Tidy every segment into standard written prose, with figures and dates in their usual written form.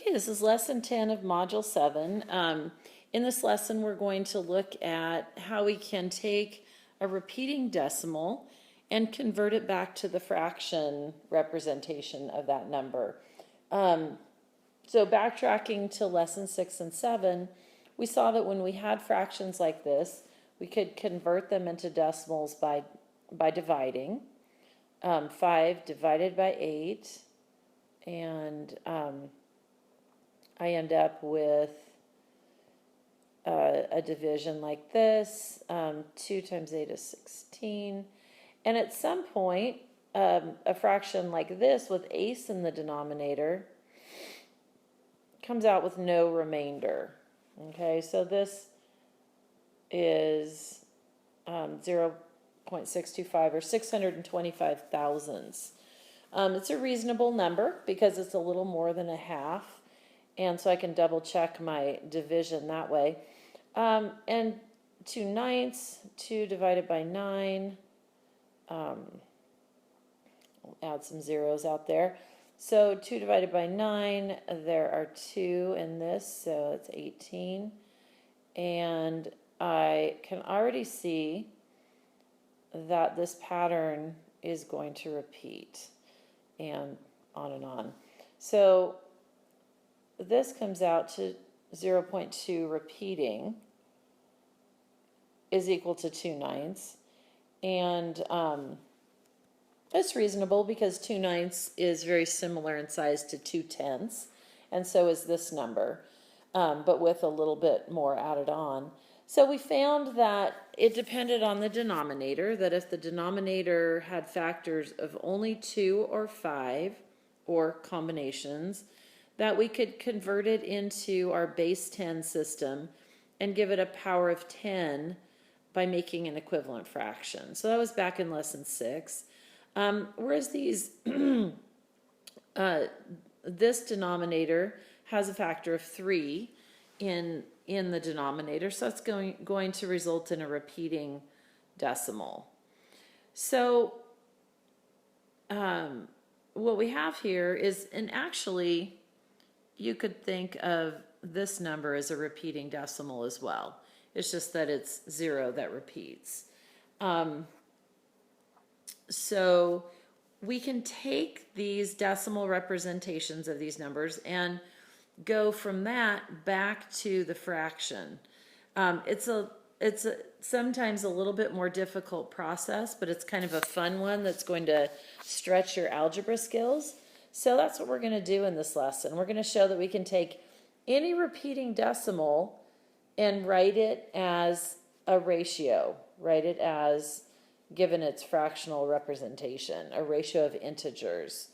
Okay, this is lesson 10 of module 7. In this lesson, we're going to look at how we can take a repeating decimal and convert it back to the fraction representation of that number. So backtracking to lesson 6 and 7, we saw that when we had fractions like this, we could convert them into decimals by dividing. 5 divided by 8, and I end up with a division like this. 2 times 8 is 16. And at some point, a fraction like this with ace in the denominator comes out with no remainder. Okay, so this is 0.625 or 625 thousandths. It's a reasonable number because it's a little more than a half, and so I can double check my division that way. And 2 ninths, 2 divided by 9, I'll add some zeros out there. So 2 divided by 9, there are 2 in this, so it's 18. And I can already see that this pattern is going to repeat, and on and on. So this comes out to 0.2 repeating is equal to 2 ninths. And it's reasonable because 2 ninths is very similar in size to 2 tenths, and so is this number, but with a little bit more added on. So we found that it depended on the denominator, that if the denominator had factors of only 2 or 5, or combinations, that we could convert it into our base 10 system and give it a power of 10 by making an equivalent fraction. So that was back in lesson 6. Whereas these, this denominator has a factor of 3 in the denominator, so that's going to result in a repeating decimal. So what we have here is, and actually you could think of this number as a repeating decimal as well. It's just that it's 0 that repeats. So we can take these decimal representations of these numbers and go from that back to the fraction. It's sometimes a little bit more difficult process, but it's kind of a fun one that's going to stretch your algebra skills. So that's what we're going to do in this lesson. We're going to show that we can take any repeating decimal and write it as a ratio, write it as, given its fractional representation, a ratio of integers.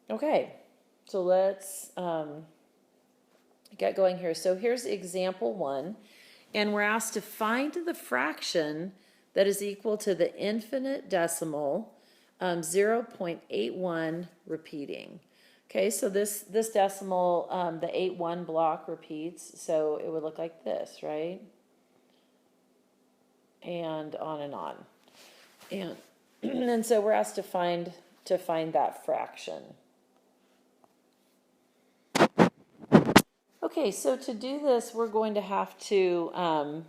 Okay, so let's get going here. So here's example 1, and we're asked to find the fraction that is equal to the infinite decimal 0.81 repeating. Okay, so this decimal, the 81 block repeats, so it would look like this, right? And on and on. And so we're asked to find that fraction. Okay, so to do this, we're going to have to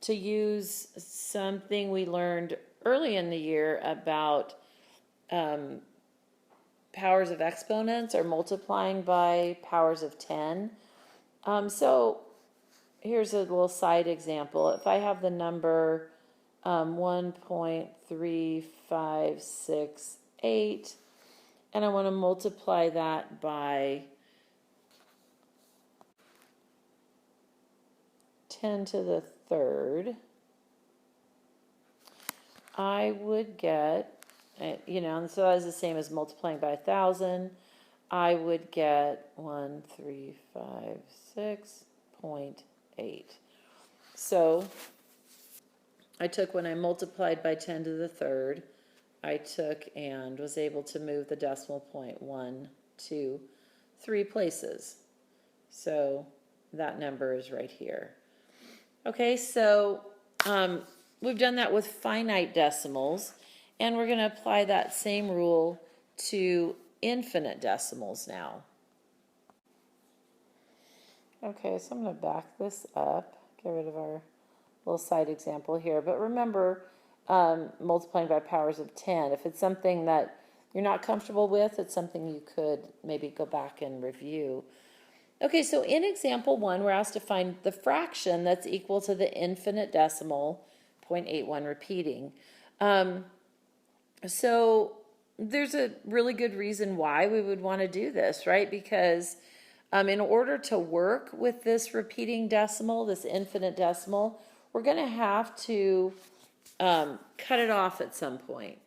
use something we learned early in the year about powers of exponents, or multiplying by powers of 10. So here's a little side example. If I have the number 1.3568, and I want to multiply that by 10 to the third, I would get, and so that is the same as multiplying by 1,000. I would get 1356.8. So I took, when I multiplied by 10 to the third, I took and was able to move the decimal point 1, 2, 3 places. So that number is right here. Okay, so we've done that with finite decimals, and we're going to apply that same rule to infinite decimals now. Okay, so I'm going to back this up, get rid of our little side example here. But remember, multiplying by powers of 10. If it's something that you're not comfortable with, it's something you could maybe go back and review. Okay, so in example 1, we're asked to find the fraction that's equal to the infinite decimal, 0.81 repeating. So there's a really good reason why we would want to do this, right? Because in order to work with this repeating decimal, this infinite decimal, we're going to have to cut it off at some point.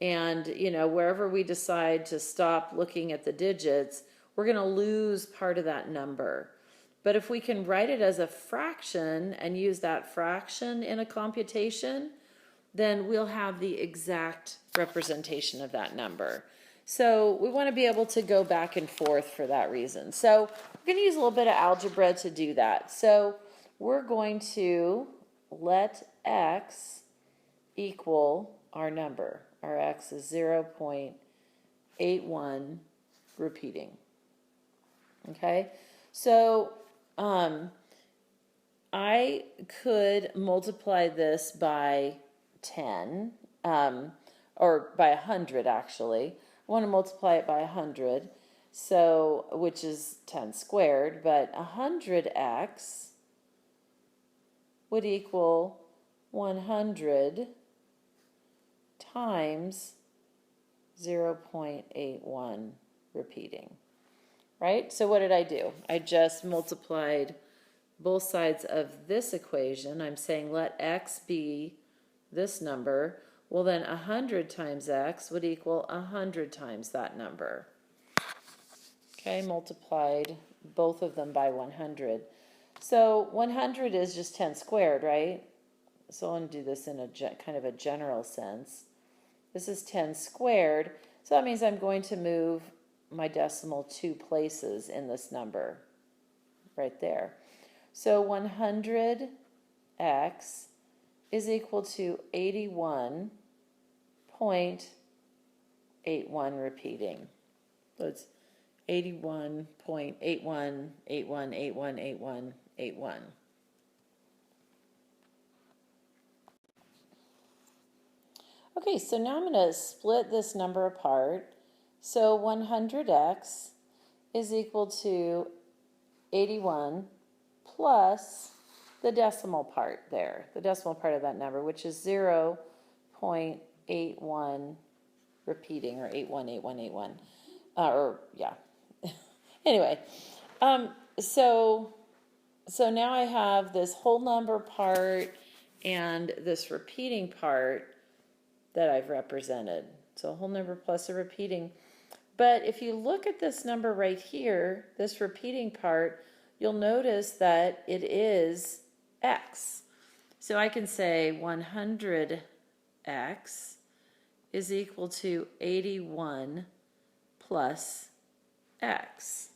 And, you know, wherever we decide to stop looking at the digits, we're going to lose part of that number. But if we can write it as a fraction and use that fraction in a computation, then we'll have the exact representation of that number. So we want to be able to go back and forth for that reason. So we're going to use a little bit of algebra to do that. So we're going to let x equal our number. Our x is 0.81 repeating. Okay, so I could multiply this by 10, or by 100 actually. I want to multiply it by 100, so which is 10 squared, but 100x would equal 100 times 0.81 repeating, right? So what did I do? I just multiplied both sides of this equation. I'm saying let x be this number. Well, then 100 times x would equal 100 times that number. Okay, multiplied both of them by 100. So 100 is just 10 squared, right? So I'm going to do this in a kind of a general sense. This is 10 squared, so that means I'm going to move my decimal 2 places in this number, right there. So 100x is equal to 81.81 repeating. So it's 81.8181818181. Okay, so now I'm going to split this number apart. So 100x is equal to 81 plus the decimal part there, the decimal part of that number, which is 0.81 repeating, or 818181. Anyway, so now I have this whole number part and this repeating part that I've represented. So a whole number plus a repeating. But if you look at this number right here, this repeating part, you'll notice that it is x. So I can say 100x is equal to 81 plus x.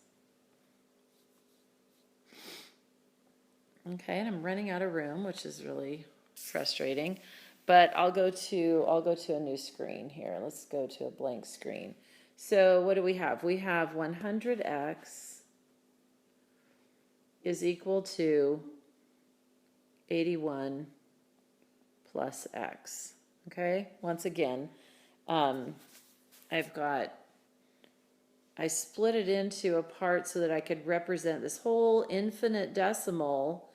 Okay, and I'm running out of room, which is really frustrating. But I'll go to a new screen here. Let's go to a blank screen. So what do we have? We have 100x is equal to 81 plus x. Okay, once again, I split it into a part so that I could represent this whole infinite decimal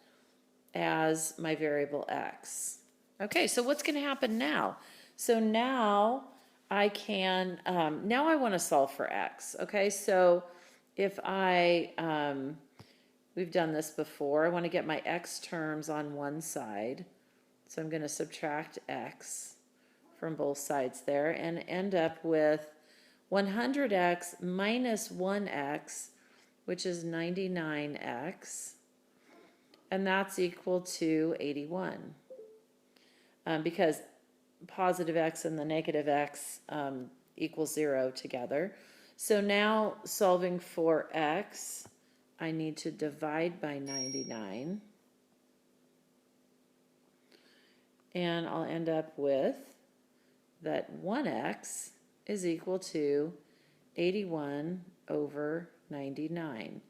as my variable x. Okay, so what's going to happen now? So now I can, now I want to solve for x. Okay, so if we've done this before, I want to get my x terms on one side. So I'm going to subtract x from both sides there and end up with 100x minus 1x, which is 99x, and that's equal to 81. Because positive x and the negative x equals 0 together. So now solving for x, I need to divide by 99. And I'll end up with that 1x is equal to 81 over 99.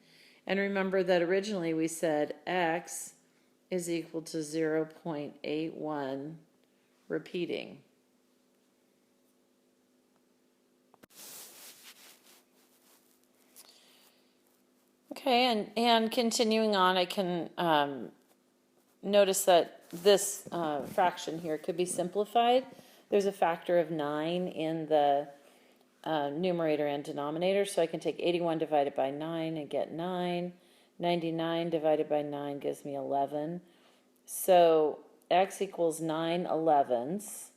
And remember that originally we said x is equal to 0.81 repeating. Okay, and continuing on, I can notice that this fraction here could be simplified. There's a factor of 9 in the numerator and denominator, so I can take 81 divided by 9 and get 9. 99 divided by 9 gives me 11. So x equals 9/11ths,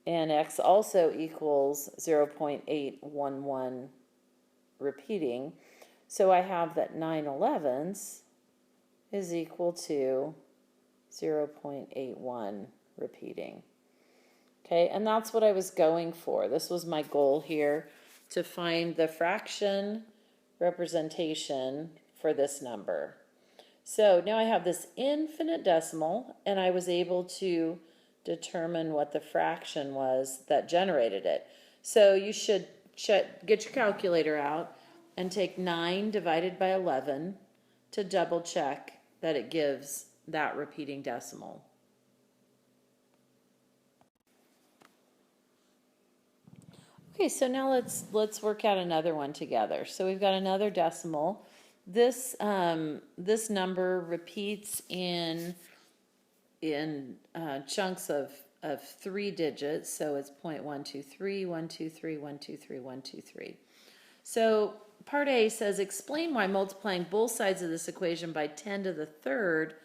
and x also equals 0.811 repeating. So I have that 9/11ths is equal to 0.81 repeating. Okay, and that's what I was going for. This was my goal here, to find the fraction representation for this number. So now I have this infinite decimal, and I was able to determine what the fraction was that generated it. So you should get your calculator out and take 9 divided by 11 to double check that it gives that repeating decimal. Okay, so now let's work out another one together. So we've got another decimal. This this number repeats in chunks of 3 digits. So it's 0.123, 123, 123, 123. So part A says, explain why multiplying both sides of this equation by 10 to the third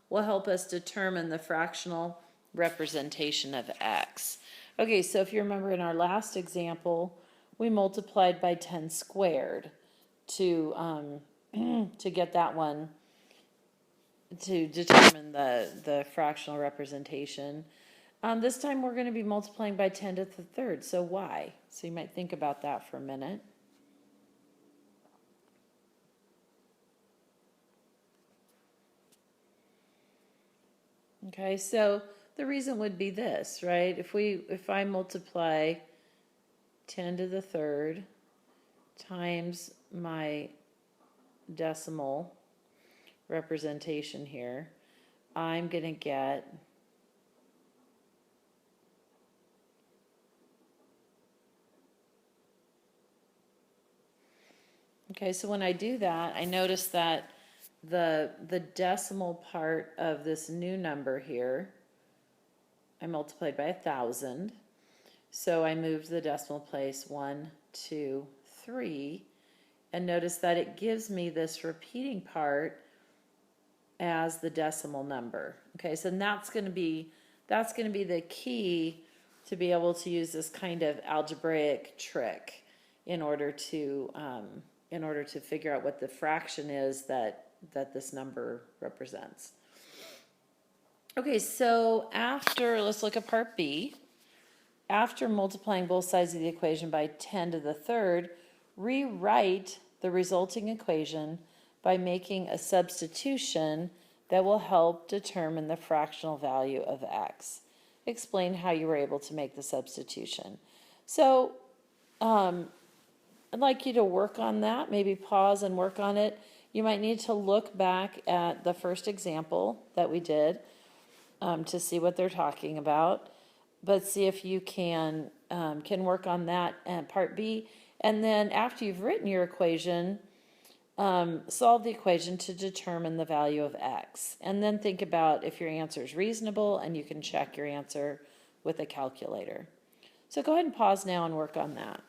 will help us determine the fractional representation of x. Okay, so if you remember in our last example, we multiplied by 10 squared to get that one, to determine the fractional representation. This time we're going to be multiplying by 10 to the third. So why? So you might think about that for a minute. Okay, so the reason would be this, right? If I multiply 10 to the third times my decimal representation here, I'm going to get okay, so when I do that, I notice that the decimal part of this new number here, I multiplied by 1,000. So I moved the decimal place 1, 2, 3, and notice that it gives me this repeating part as the decimal number. Okay, so that's going to be the key to be able to use this kind of algebraic trick in order to figure out what the fraction is that this number represents. Okay, so let's look at part B. After multiplying both sides of the equation by 10 to the third, rewrite the resulting equation by making a substitution that will help determine the fractional value of x. Explain how you were able to make the substitution. So I'd like you to work on that, maybe pause and work on it. You might need to look back at the first example that we did to see what they're talking about, but see if you can work on that and part B. And then after you've written your equation, solve the equation to determine the value of x. And then think about if your answer is reasonable, and you can check your answer with a calculator. So go ahead and pause now and work on that.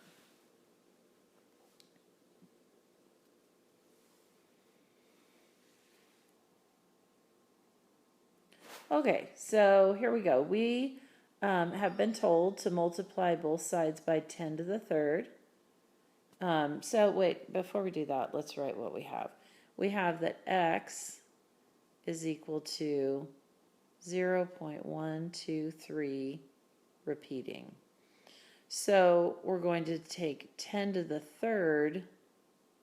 Okay, so here we go. We have been told to multiply both sides by 10 to the third. So wait, before we do that, let's write what we have. We have that x is equal to 0.123 repeating. So we're going to take 10 to the third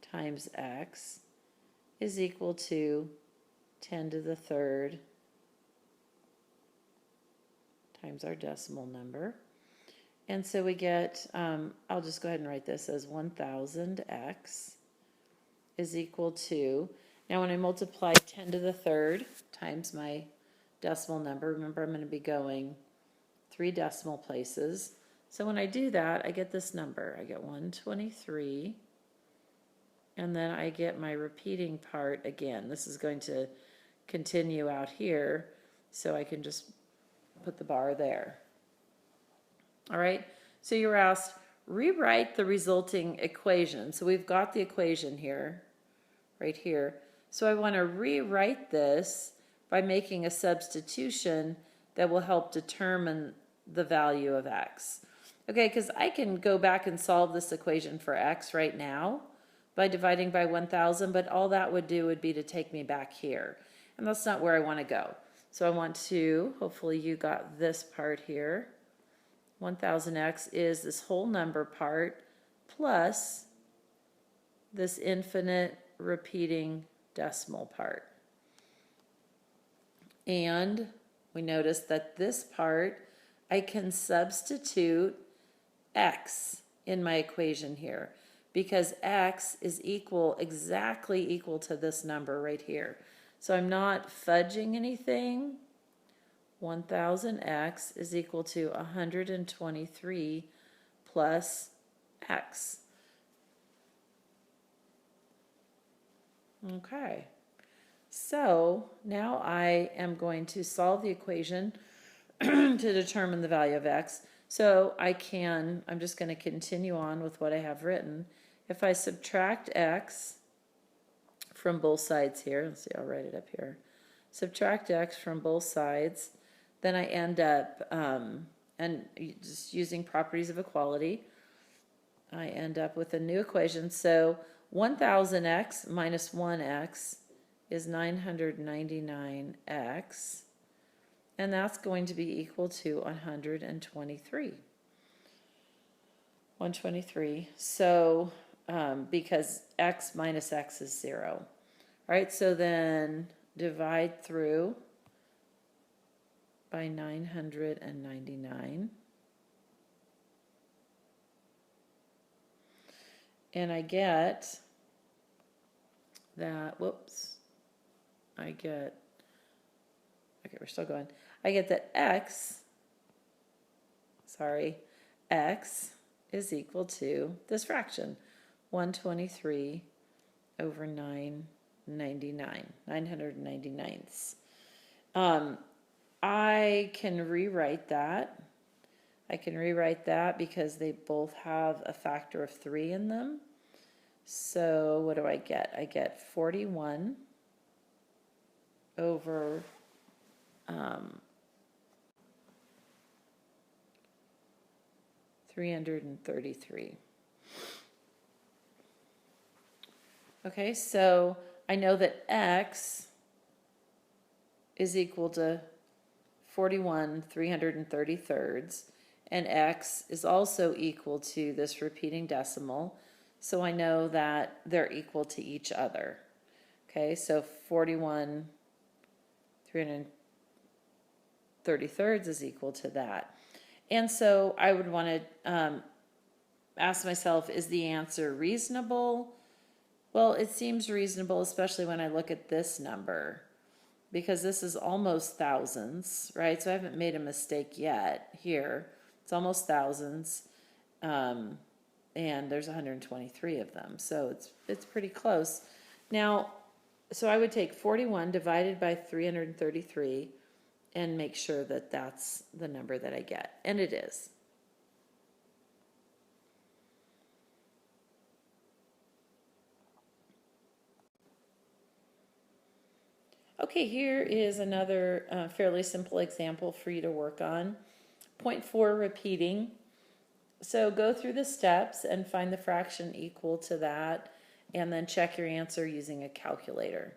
times x is equal to 10 to the third times our decimal number. And so we get, I'll just go ahead and write this as 1,000x is equal to, now when I multiply 10 to the third times my decimal number, remember I'm going to be going 3 decimal places. So when I do that, I get this number. I get 123, and then I get my repeating part again. This is going to continue out here, so I can just put the bar there. All right, so you were asked, rewrite the resulting equation. So we've got the equation here, right here. So I want to rewrite this by making a substitution that will help determine the value of x. Okay, because I can go back and solve this equation for x right now by dividing by 1,000, but all that would do would be to take me back here. And that's not where I want to go. So I want to, hopefully you got this part here. 1000x is this whole number part plus this infinite repeating decimal part. And we notice that this part, I can substitute x in my equation here because x is exactly equal to this number right here. So I'm not fudging anything. 1000x is equal to 123 plus x. Okay, so now I am going to solve the equation to determine the value of x. So I'm just going to continue on with what I have written. If I subtract x from both sides here, let's see, I'll write it up here. Subtract x from both sides, then I end up, and just using properties of equality, I end up with a new equation. So 1000x minus 1x is 999x, and that's going to be equal to 123. 123. So because x minus x is 0. All right, so then divide through by 999. And I get that, whoops, okay, we're still going. I get that x is equal to this fraction, 123 over 999ths. I can rewrite that. Because they both have a factor of 3 in them. So what do I get? I get 41 over 333. Okay, so I know that x is equal to 41 333rds, and x is also equal to this repeating decimal, so I know that they're equal to each other. Okay, so 41 333rds is equal to that. And so I would want to ask myself, is the answer reasonable? Well, it seems reasonable, especially when I look at this number, because this is almost thousands, right? So I haven't made a mistake yet here. It's almost thousands, and there's 123 of them, so it's pretty close. Now, so I would take 41 divided by 333 and make sure that that's the number that I get, and it is. Okay, here is another fairly simple example for you to work on. Point 4, repeating. So go through the steps and find the fraction equal to that, and then check your answer using a calculator.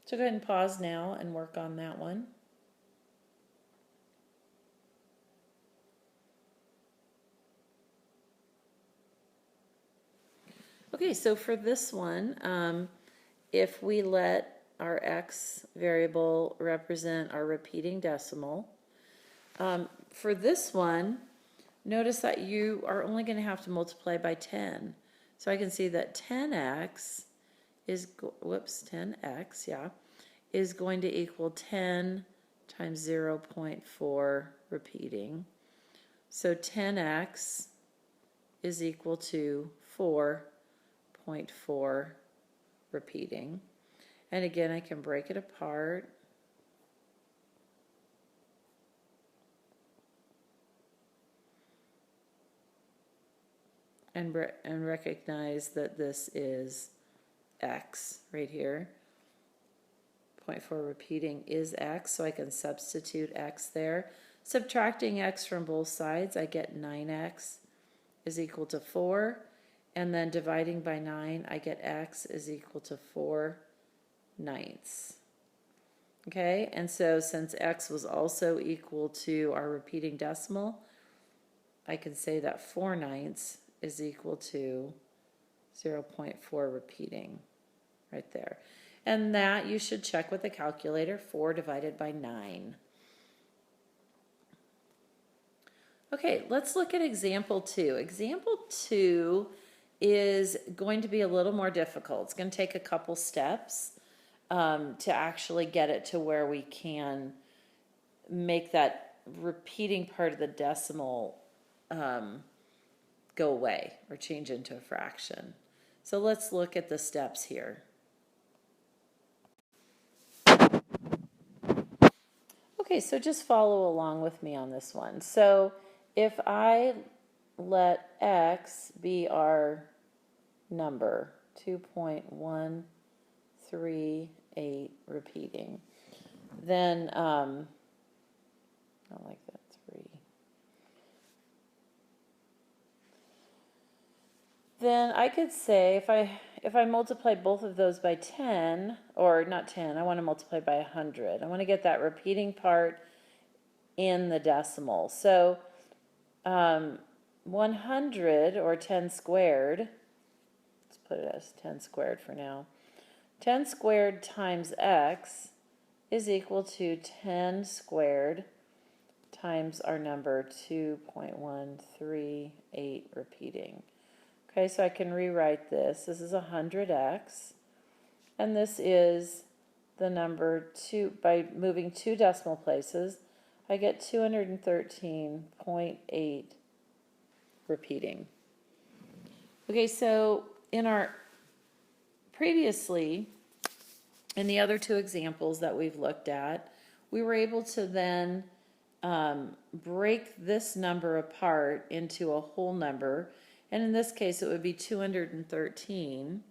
So go ahead and pause now and work on that one. Okay, so for this one, if we let our x variable represent our repeating decimal, for this one, notice that you are only going to have to multiply by 10. So I can see that 10x is, 10x, yeah, is going to equal 10 times 0.4 repeating. So 10x is equal to 4.4 repeating. And again, I can break it apart. And recognize that this is x right here. 0.4 repeating is x, so I can substitute x there. Subtracting x from both sides, I get 9x is equal to 4. And then dividing by 9, I get x is equal to 4/9. Okay, and so since x was also equal to our repeating decimal, I can say that 4/9 is equal to 0.4 repeating right there. And that you should check with the calculator, 4 divided by 9. Okay, let's look at example 2. Example 2 is going to be a little more difficult. It's going to take a couple steps to actually get it to where we can make that repeating part of the decimal go away or change into a fraction. So let's look at the steps here. Okay, so just follow along with me on this one. So if I let x be our number, 2.138 repeating, then, I like that, 3. Then I could say if I multiply both of those by 10, or not 10, I want to multiply by 100. I want to get that repeating part in the decimal. So 100, or 10 squared, let's put it as 10 squared for now. 10 squared times x is equal to 10 squared times our number 2.138 repeating. Okay, so I can rewrite this. This is 100x, and this is the number 2. By moving 2 decimal places, I get 213.8 repeating. Okay, so in our previously, in the other 2 examples that we've looked at, we were able to then break this number apart into a whole number. And in this case, it would be 213.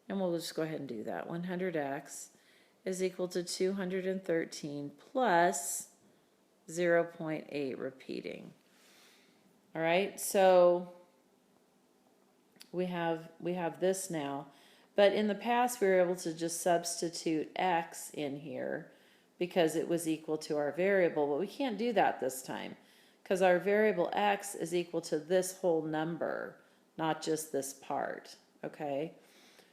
And we'll just go ahead and do that. 100x is equal to 213 plus 0.8 repeating. All right, so we have this now. But in the past, we were able to just substitute x in here because it was equal to our variable. But we can't do that this time, because our variable x is equal to this whole number, not just this part, okay?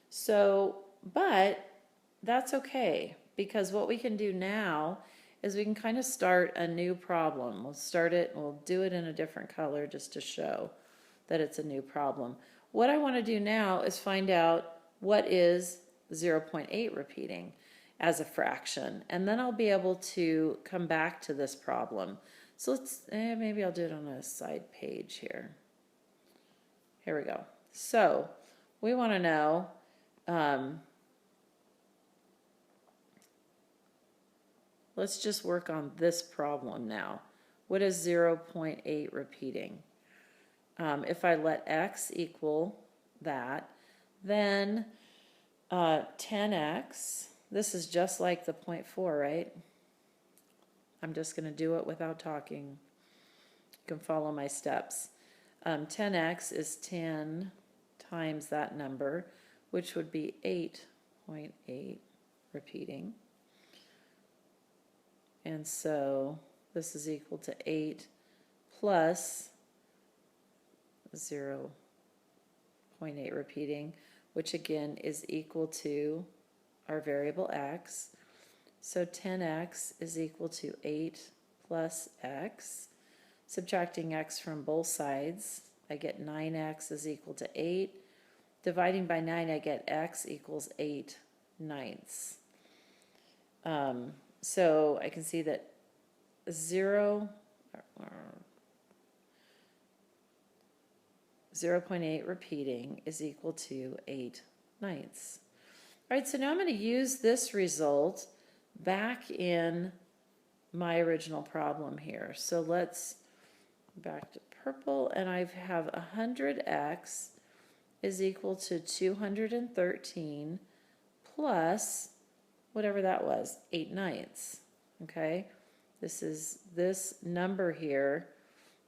So, but that's okay, because what we can do now is we can kind of start a new problem. We'll start it, and we'll do it in a different color just to show that it's a new problem. What I want to do now is find out what is 0.8 repeating as a fraction, and then I'll be able to come back to this problem. So let's, maybe I'll do it on a side page here. Here we go. So we want to know, let's just work on this problem now. What is 0.8 repeating? If I let x equal that, then 10x, this is just like the 0.4, right? I'm just going to do it without talking. You can follow my steps. 10x is 10 times that number, which would be 8.8 repeating. And so this is equal to 8 plus 0.8 repeating, which again is equal to our variable x. So 10x is equal to 8 plus x. Subtracting x from both sides, I get 9x is equal to 8. dividing by 9, I get x equals 8/9. So I can see that 0.8 repeating is equal to 8/9. All right, so now I'm going to use this result back in my original problem here. So let's back to purple, and I have 100x is equal to 213 plus whatever that was, 8/9. Okay, this is this number here.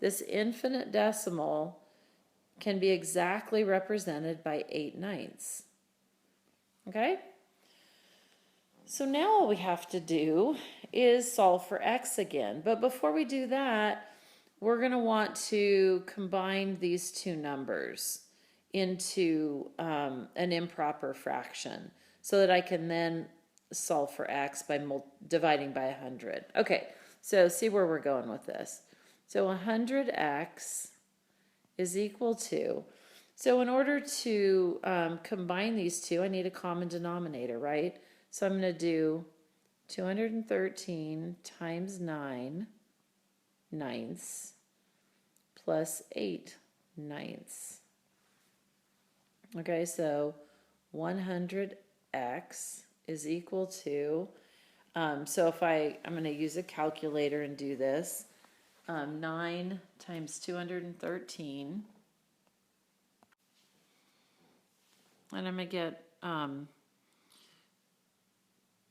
This infinite decimal can be exactly represented by 8/9. Okay? So now all we have to do is solve for x again. But before we do that, we're going to want to combine these two numbers into an improper fraction so that I can then solve for x by dividing by 100. Okay, so see where we're going with this. So 100x is equal to, so in order to combine these two, I need a common denominator, right? So I'm going to do 213 times 9/9 plus 8/9. Okay, so 100x is equal to, so if I'm going to use a calculator and do this, 9 times 213, and I'm going to get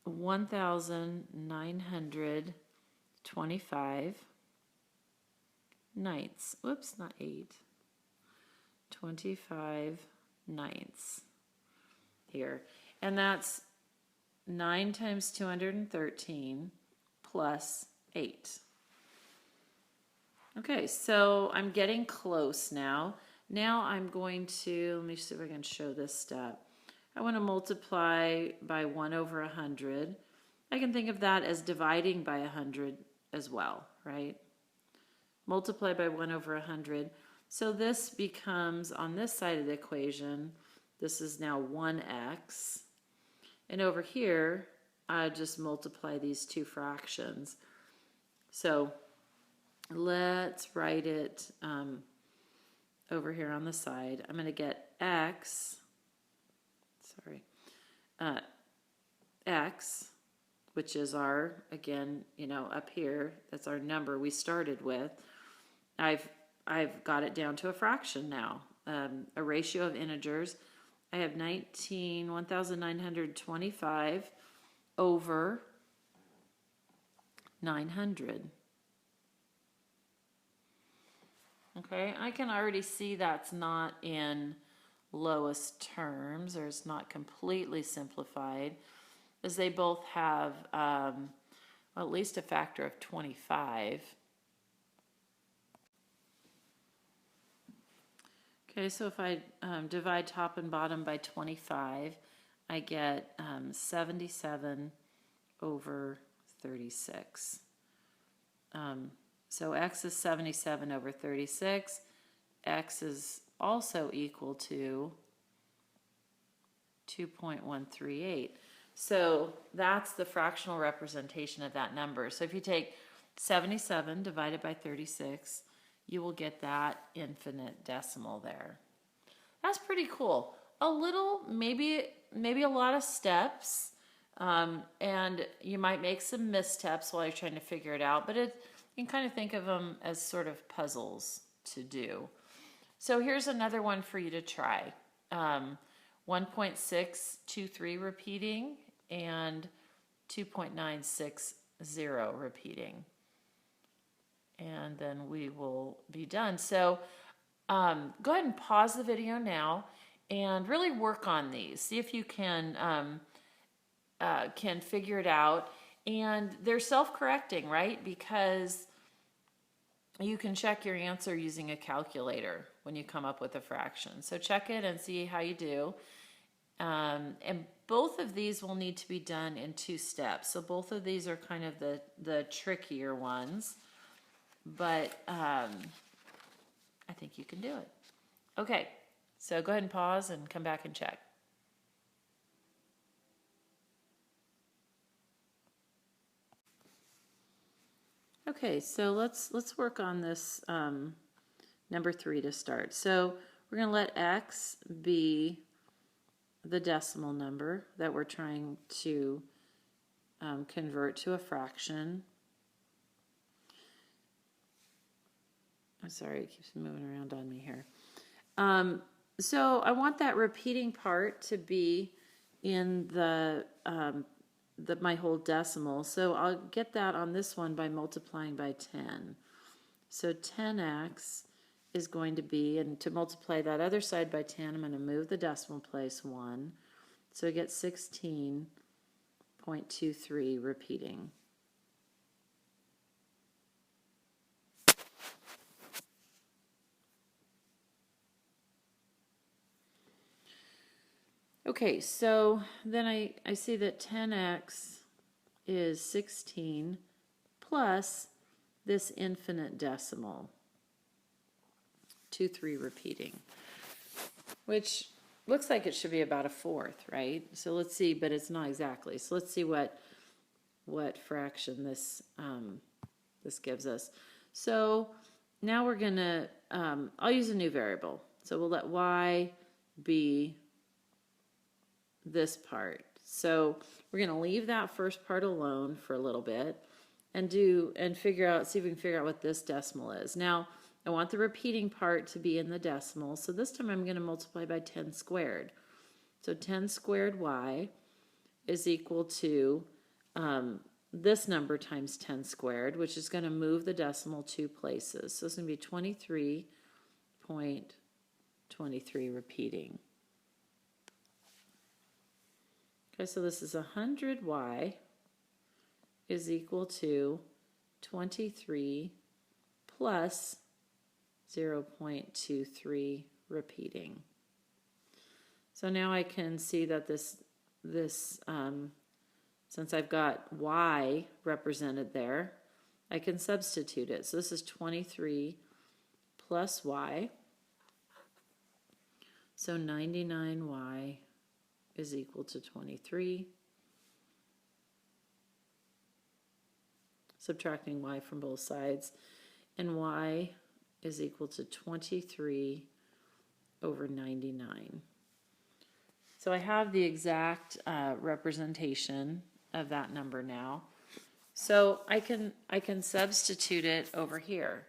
1,925 ninths. Whoops, not 8. 25 ninths here. And that's 9 times 213 plus 8. Okay, so I'm getting close now. Now I'm going to, let me see if I can show this step. I want to multiply by 1 over 100. I can think of that as dividing by 100 as well, right? Multiply by 1 over 100. So this becomes, on this side of the equation, this is now 1x. And over here, I just multiply these two fractions. So let's write it over here on the side. I'm going to get x, x, which is our, again, up here, that's our number we started with. I've got it down to a fraction now, a ratio of integers. I have 1,925 over 900. Okay, I can already see that's not in lowest terms, or it's not completely simplified, as they both have at least a factor of 25. Okay, so if I divide top and bottom by 25, I get 77 over 36. So x is 77 over 36. X is also equal to 2.138. So that's the fractional representation of that number. So if you take 77 divided by 36, you will get that infinite decimal there. That's pretty cool. A little, maybe a lot of steps, and you might make some missteps while you're trying to figure it out, but you can kind of think of them as sort of puzzles to do. So here's another one for you to try. 1.623 repeating and 2.960 repeating. And then we will be done. So go ahead and pause the video now and really work on these. See if you can figure it out. And they're self-correcting, right? Because you can check your answer using a calculator when you come up with a fraction. So check it and see how you do. And both of these will need to be done in 2 steps. So both of these are kind of the trickier ones. But I think you can do it. Okay, So go ahead and pause and come back and check. Okay, so let's work on this number 3 to start. So we're going to let x be the decimal number that we're trying to convert to a fraction. I'm sorry, it keeps moving around on me here. So I want that repeating part to be in my whole decimal. So I'll get that on this one by multiplying by 10. So 10x is going to be, and to multiply that other side by 10, I'm going to move the decimal place 1. So I get 16.23 repeating. Okay, so then I see that 10x is 16 plus this infinite decimal, 23 repeating, which looks like it should be about a fourth, right? So let's see, but it's not exactly. So let's see what fraction this this gives us. So now we're gonna, I'll use a new variable. So we'll let y be this part. So we're going to leave that first part alone for a little bit and figure out, see if we can figure out what this decimal is. Now, I want the repeating part to be in the decimal. So this time I'm going to multiply by 10 squared. So 10 squared y is equal to this number times 10 squared, which is going to move the decimal 2 places. So it's going to be 23.23 repeating. Okay, so this is 100y is equal to 23 plus 0.23 repeating. So now I can see that this since I've got y represented there, I can substitute it. So this is 23 plus y. So 99y is equal to 23. Subtracting y from both sides. And y is equal to 23 over 99. So I have the exact representation of that number now. So I can substitute it over here.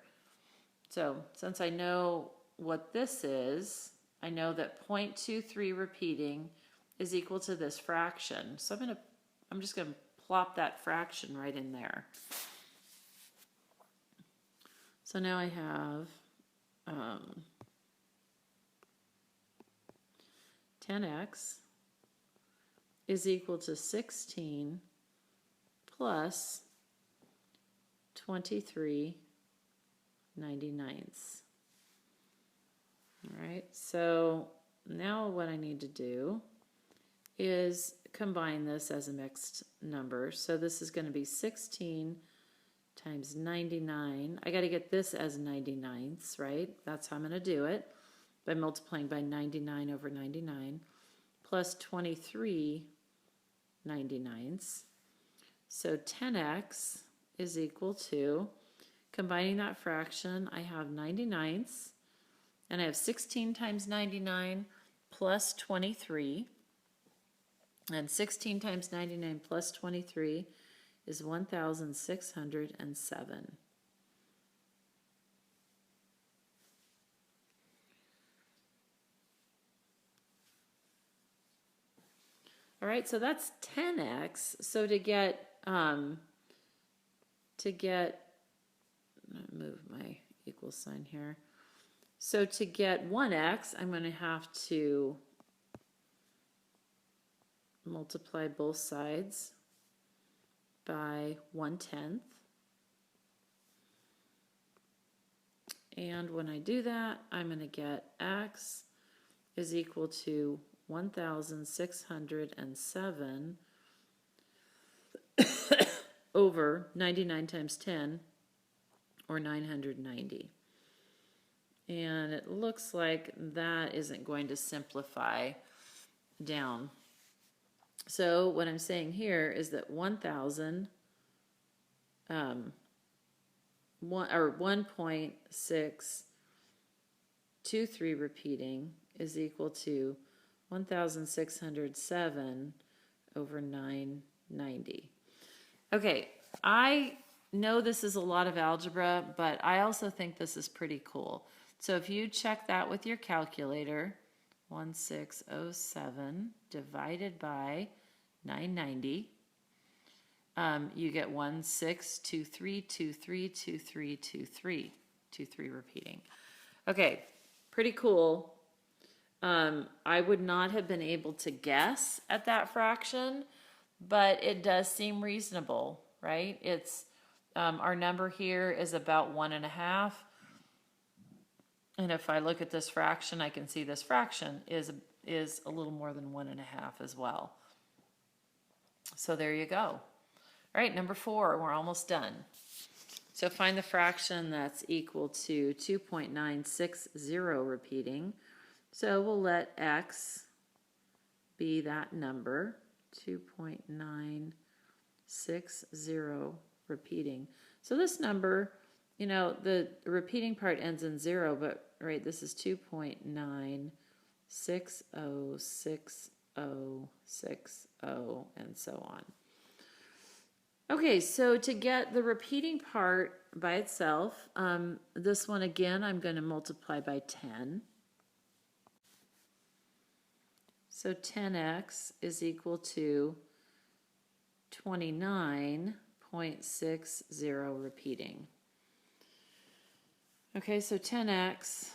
So since I know what this is, I know that 0.23 repeating is equal to this fraction. So I'm just going to plop that fraction right in there. So now I have 10x is equal to 16 plus 23/99. All right, so now what I need to do is combine this as a mixed number. So this is going to be 16 times 99. I got to get this as 99ths, right? That's how I'm going to do it, by multiplying by 99 over 99, plus 23/99. So 10x is equal to, combining that fraction, I have 99ths, and I have 16 times 99 plus 23, and 16 times 99 plus 23 is 1,607. All right, so that's 10x. So to get move my equal sign here. So to get 1x, I'm going to have to multiply both sides by 1/10. And when I do that, I'm going to get x is equal to 1,607 over 99 times 10, or 990. And it looks like that isn't going to simplify down. So what I'm saying here is that 1.623 repeating is equal to 1,607 over 990. Okay, I know this is a lot of algebra, but I also think this is pretty cool. So if you check that with your calculator, 1607 divided by 990, you get 1623232323 repeating. Okay, pretty cool. I would not have been able to guess at that fraction, but it does seem reasonable, right? It's our number here is about 1.5. And if I look at this fraction, I can see this fraction is a little more than 1.5 as well. So there you go. All right, number 4, we're almost done. So find the fraction that's equal to 2.960 repeating. So we'll let x be that number, 2.960 repeating. So this number, you know, the repeating part ends in 0, but right, this is 2.9606060 and so on. Okay, so to get the repeating part by itself, this one again, I'm going to multiply by 10. So 10x is equal to 29.60 repeating. Okay, so 10x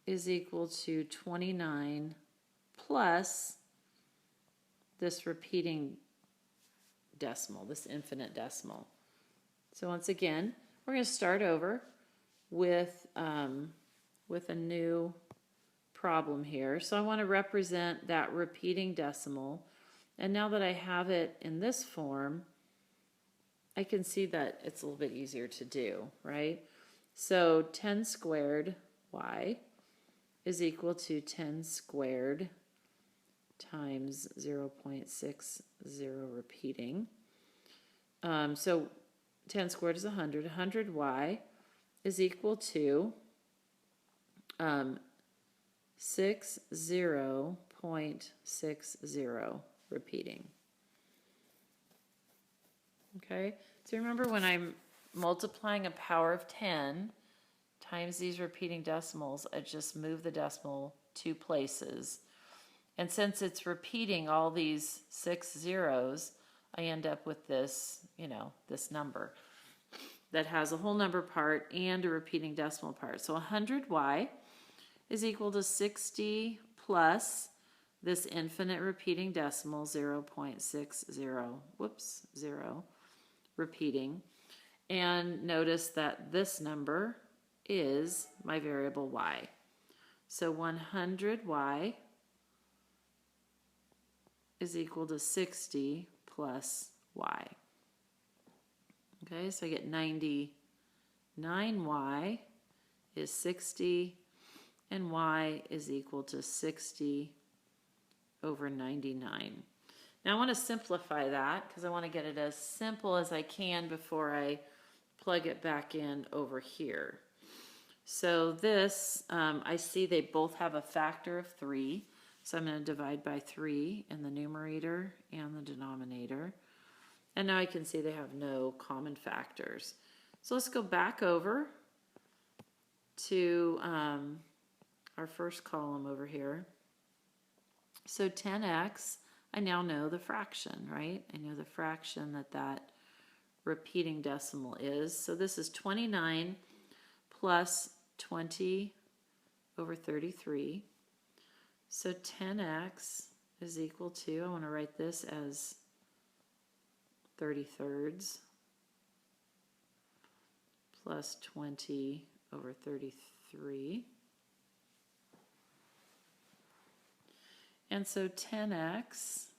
is equal to 29 plus this repeating decimal, this infinite decimal. So once again, we're going to start over with a new problem here. So I want to represent that repeating decimal. And now that I have it in this form, I can see that it's a little bit easier to do, right? So 10 squared y is equal to 10 squared times 0.60 repeating. So 10 squared is 100. 100y is equal to 60.60 repeating. Okay, so remember when I'm multiplying a power of 10 times these repeating decimals, I just move the decimal 2 places. And since it's repeating all these 6 zeros, I end up with this, you know, this number that has a whole number part and a repeating decimal part. So 100y is equal to 60 plus this infinite repeating decimal, 0.60, 0 repeating. And notice that this number is my variable y. So 100y is equal to 60 plus y. Okay, so I get 99y is 60, and y is equal to 60 over 99. Now I want to simplify that because I want to get it as simple as I can before I plug it back in over here. So this, I see they both have a factor of 3. So I'm going to divide by 3 in the numerator and the denominator. And now I can see they have no common factors. So let's go back over to our first column over here. So 10x, I now know the fraction, right? I know the fraction that repeating decimal is. So this is 29 plus 20 over 33. So 10x is equal to, I want to write this as 30/3 plus 20 over 33. And so 10x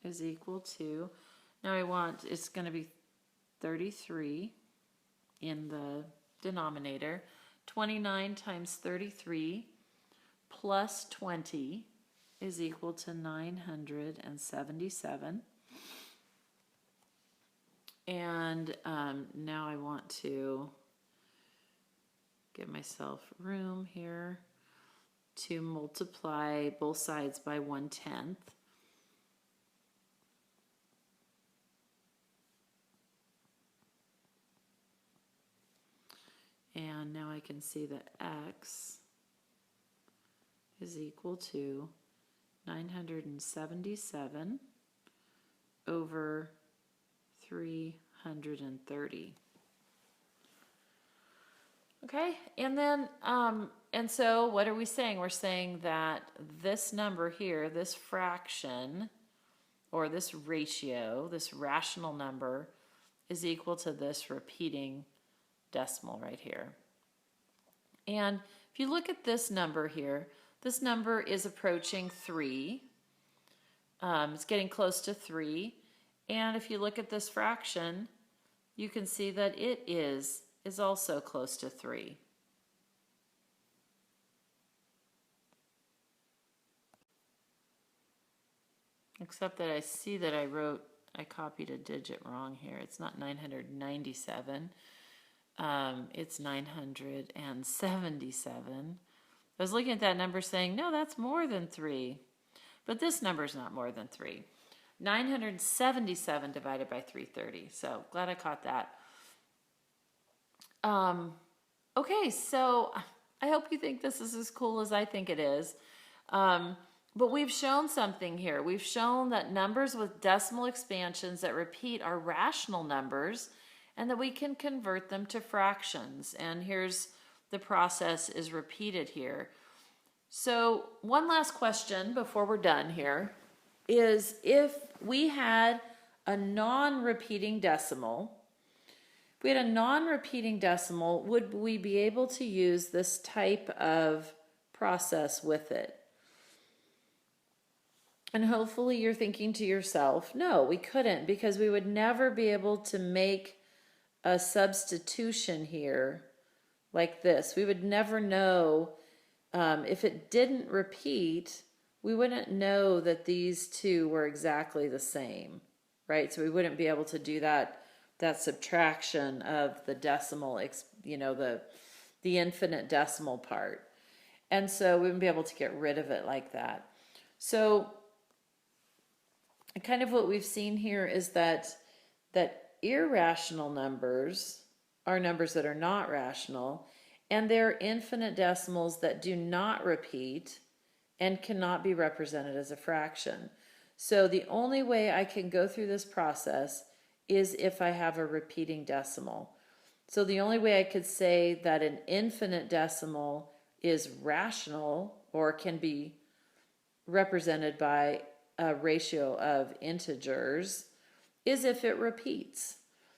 is equal to, now it's going to be 33 in the denominator. 29 times 33 plus 20 is equal to 977. And now I want to give myself room here to multiply both sides by 1/10. And now I can see that x is equal to 977 over 330. Okay, and then, and so what are we saying? We're saying that this number here, this fraction, or this ratio, this rational number, is equal to this repeating decimal right here. And if you look at this number here, this number is approaching 3. It's getting close to 3. And if you look at this fraction, you can see that it is also close to 3. Except that I see that I copied a digit wrong here. It's not 997. It's 977. I was looking at that number saying, no, that's more than 3. But this number is not more than 3. 977 divided by 330. So glad I caught that. Okay, so I hope you think this is as cool as I think it is. But we've shown something here. We've shown that numbers with decimal expansions that repeat are rational numbers, and that we can convert them to fractions. And here's the process is repeated here. So one last question before we're done here is, if we had a non-repeating decimal, would we be able to use this type of process with it? And hopefully you're thinking to yourself, no, we couldn't, because we would never be able to make a substitution here like this. We would never know, if it didn't repeat, we wouldn't know that these two were exactly the same, right? So we wouldn't be able to do that subtraction of the decimal, the infinite decimal part. And so we wouldn't be able to get rid of it like that. So kind of what we've seen here is that irrational numbers are numbers that are not rational, and they're infinite decimals that do not repeat and cannot be represented as a fraction. So the only way I can go through this process is if I have a repeating decimal. So the only way I could say that an infinite decimal is rational or can be represented by a ratio of integers is if it repeats.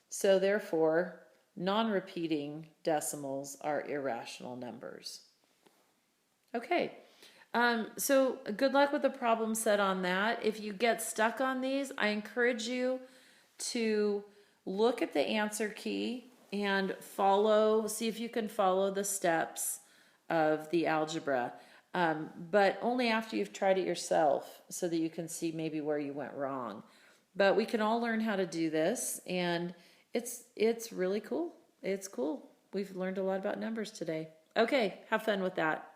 So therefore, non-repeating decimals are irrational numbers. Okay, so good luck with the problem set on that. If you get stuck on these, I encourage you to look at the answer key and see if you can follow the steps of the algebra. But only after you've tried it yourself, so that you can see maybe where you went wrong. But we can all learn how to do this, and it's really cool. It's cool. We've learned a lot about numbers today. Okay, have fun with that.